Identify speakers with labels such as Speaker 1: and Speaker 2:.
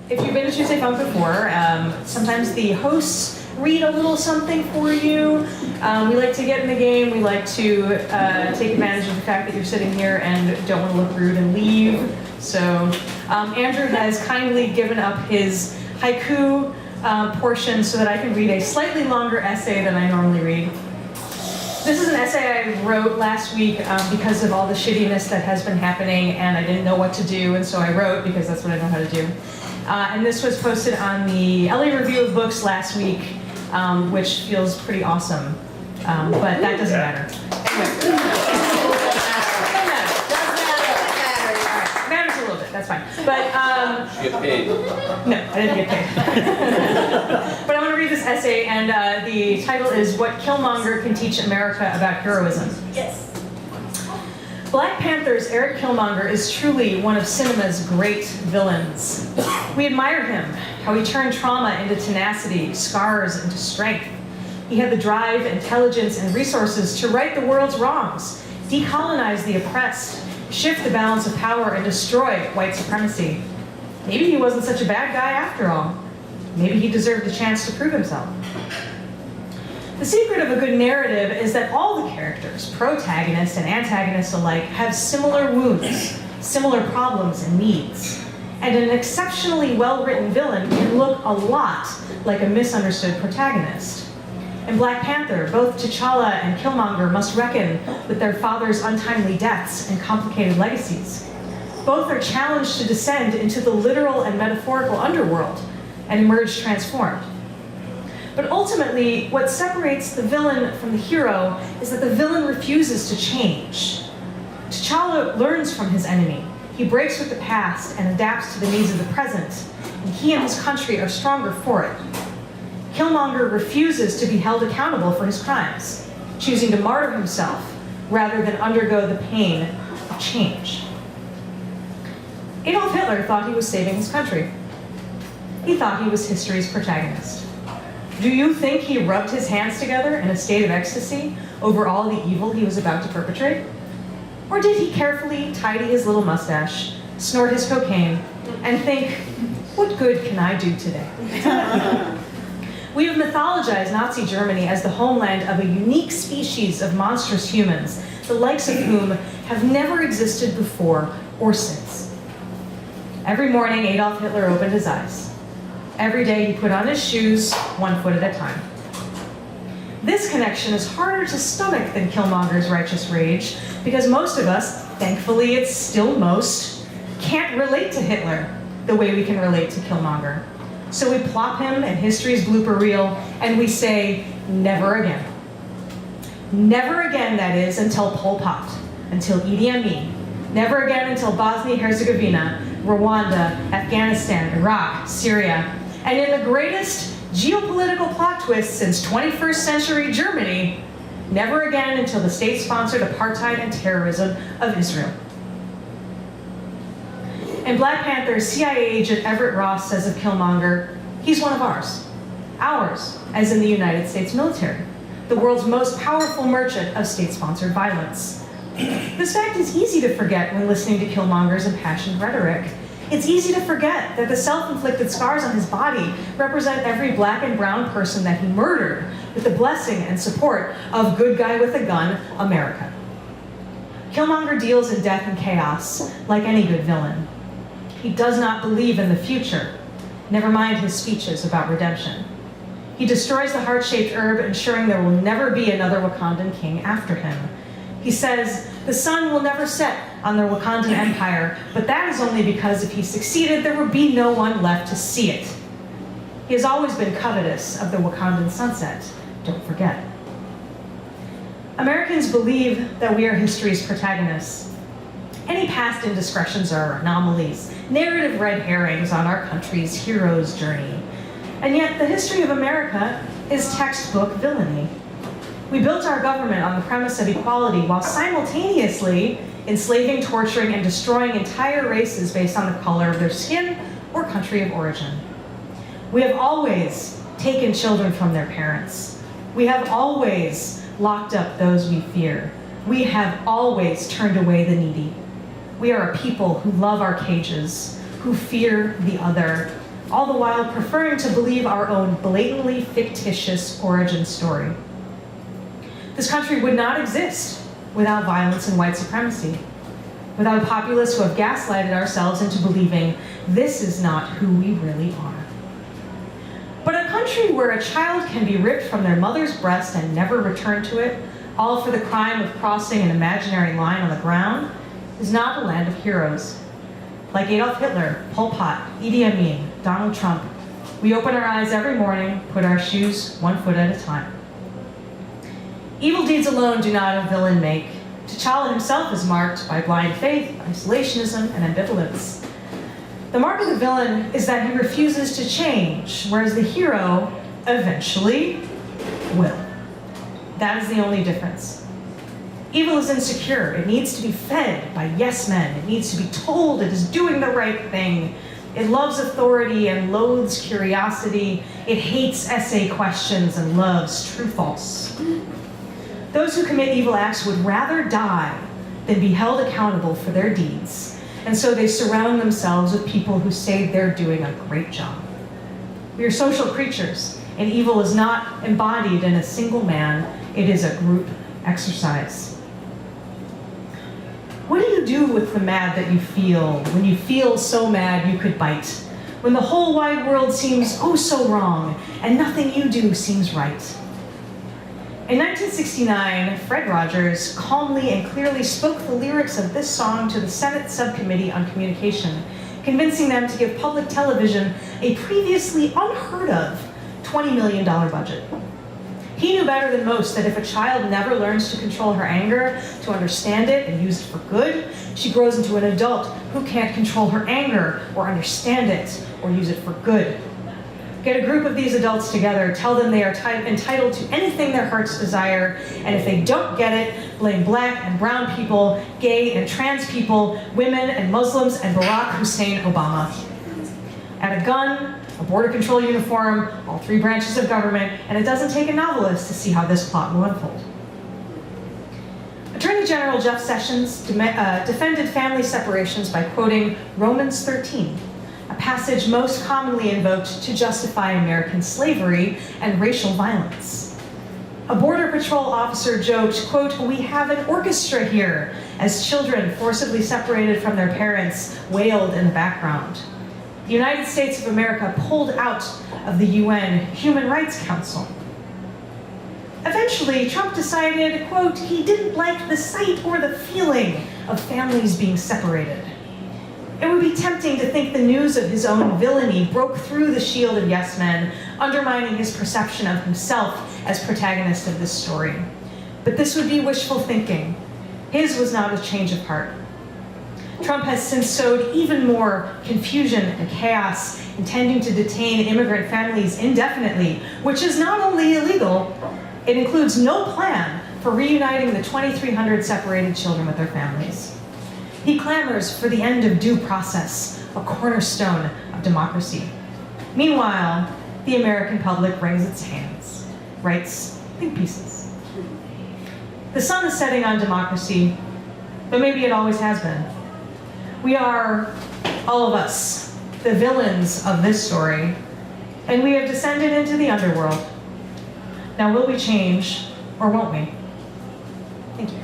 Speaker 1: if you've been to Tuesday Funk before, sometimes the hosts read a little something for you. We like to get in the game. We like to take advantage of the fact that you're sitting here and don't want to look rude and leave. So Andrew has kindly given up his haiku portion so that I can read a slightly longer essay than I normally read. This is an essay I wrote last week because of all the shittiness that has been happening, and I didn't know what to do, and so I wrote because that's what I know how to do. And this was posted on the LA Review of Books last week, which feels pretty awesome, but that doesn't matter. Anyway. Matters a little bit, that's fine. But
Speaker 2: you get paid.
Speaker 1: No, I didn't get paid. But I want to read this essay, and the title is What Killmonger Can Teach America About Heroism.
Speaker 3: Yes.
Speaker 1: Black Panther's Eric Killmonger is truly one of cinema's great villains. We admire him, how he turned trauma into tenacity, scars into strength. He had the drive, intelligence, and resources to right the world's wrongs, decolonize the oppressed, shift the balance of power, and destroy white supremacy. Maybe he wasn't such a bad guy after all. Maybe he deserved a chance to prove himself. The secret of a good narrative is that all the characters, protagonists and antagonists alike, have similar wounds, similar problems and needs. And an exceptionally well-written villain can look a lot like a misunderstood protagonist. In Black Panther, both T'Challa and Killmonger must reckon with their father's untimely deaths and complicated legacies. Both are challenged to descend into the literal and metaphorical underworld and emerge transformed. But ultimately, what separates the villain from the hero is that the villain refuses to change. T'Challa learns from his enemy. He breaks with the past and adapts to the needs of the present, and he and his country are stronger for it. Killmonger refuses to be held accountable for his crimes, choosing to martyr himself rather than undergo the pain of change. Adolf Hitler thought he was saving his country. He thought he was history's protagonist. Do you think he rubbed his hands together in a state of ecstasy over all the evil he was about to perpetrate? Or did he carefully tidy his little mustache, snort his cocaine, and think, what good can I do today? We have mythologized Nazi Germany as the homeland of a unique species of monstrous humans, the likes of whom have never existed before or since. Every morning, Adolf Hitler opened his eyes. Every day, he put on his shoes, 1 foot at a time. This connection is harder to stomach than Killmonger's righteous rage, because most of us, thankfully it's still most, can't relate to Hitler the way we can relate to Killmonger. So we plop him in history's blooper reel, and we say, never again. Never again, that is, until Pol Pot, until Idi Amin. Never again until Bosnia-Herzegovina, Rwanda, Afghanistan, Iraq, Syria, and in the greatest geopolitical plot twist since 21st century Germany, never again until the state-sponsored apartheid and terrorism of Israel. In Black Panther, CIA agent Everett Ross says of Killmonger, he's one of ours. Ours, as in the United States military, the world's most powerful merchant of state-sponsored violence. This fact is easy to forget when listening to Killmonger's impassioned rhetoric. It's easy to forget that the self-inflicted scars on his body represent every black and brown person that he murdered with the blessing and support of good guy with a gun, America. Killmonger deals in death and chaos like any good villain. He does not believe in the future, never mind his speeches about redemption. He destroys the heart-shaped herb, ensuring there will never be another Wakandan king after him. He says, the sun will never set on the Wakandan empire, but that is only because if he succeeded, there would be no one left to see it. He has always been covetous of the Wakandan sunset, don't forget. Americans believe that we are history's protagonists. Any past indiscretions are anomalies, narrative red herrings on our country's hero's journey. And yet the history of America is textbook villainy. We built our government on the premise of equality while simultaneously enslaving, torturing, and destroying entire races based on the color of their skin or country of origin. We have always taken children from their parents. We have always locked up those we fear. We have always turned away the needy. We are a people who love our cages, who fear the other, all the while preferring to believe our own blatantly fictitious origin story. This country would not exist without violence and white supremacy, without a populace who have gaslighted ourselves into believing this is not who we really are. But a country where a child can be ripped from their mother's breast and never return to it, all for the crime of crossing an imaginary line on the ground, is not a land of heroes. Like Adolf Hitler, Pol Pot, Idi Amin, Donald Trump, we open our eyes every morning, put our shoes 1 foot at a time. Evil deeds alone do not a villain make. T'Challa himself is marked by blind faith, isolationism, and ambivalence. The mark of the villain is that he refuses to change, whereas the hero eventually will. That is the only difference. Evil is insecure. It needs to be fed by yes men. It needs to be told it is doing the right thing. It loves authority and loathes curiosity. It hates essay questions and loves true-false. Those who commit evil acts would rather die than be held accountable for their deeds, and so they surround themselves with people who say they're doing a great job. We are social creatures, and evil is not embodied in a single man. It is a group exercise. What do you do with the mad that you feel when you feel so mad you could bite? When the whole wide world seems oh so wrong, and nothing you do seems right? In 1969, Fred Rogers calmly and clearly spoke the lyrics of this song to the Senate Subcommittee on Communication, convincing them to give public television a previously unheard of $20 million budget. He knew better than most that if a child never learns to control her anger, to understand it and use it for good, she grows into an adult who can't control her anger or understand it or use it for good. Get a group of these adults together, tell them they are entitled to anything their hearts desire, and if they don't get it, blame black and brown people, gay and trans people, women and Muslims, and Barack Hussein Obama. Add a gun, a border control uniform, all 3 branches of government, and it doesn't take a novelist to see how this plot will unfold. Attorney General Jeff Sessions defended family separations by quoting Romans 13, a passage most commonly invoked to justify American slavery and racial violence. A Border Patrol officer joked, quote, "We have an orchestra here," as children forcibly separated from their parents wailed in the background. The United States of America pulled out of the UN Human Rights Council. Eventually, Trump decided, quote, he didn't like the sight or the feeling of families being separated. It would be tempting to think the news of his own villainy broke through the shield of yes men, undermining his perception of himself as protagonist of this story. But this would be wishful thinking. His was not a change of heart. Trump has since sowed even more confusion and chaos, intending to detain immigrant families indefinitely, which is not only illegal, it includes no plan for reuniting the 2,300 separated children with their families. He clamors for the end of due process, a cornerstone of democracy. Meanwhile, the American public wrings its hands, writes think pieces. The sun is setting on democracy, but maybe it always has been. We are, all of us, the villains of this story, and we have descended into the underworld. Now, will we change, or won't we? Thank you.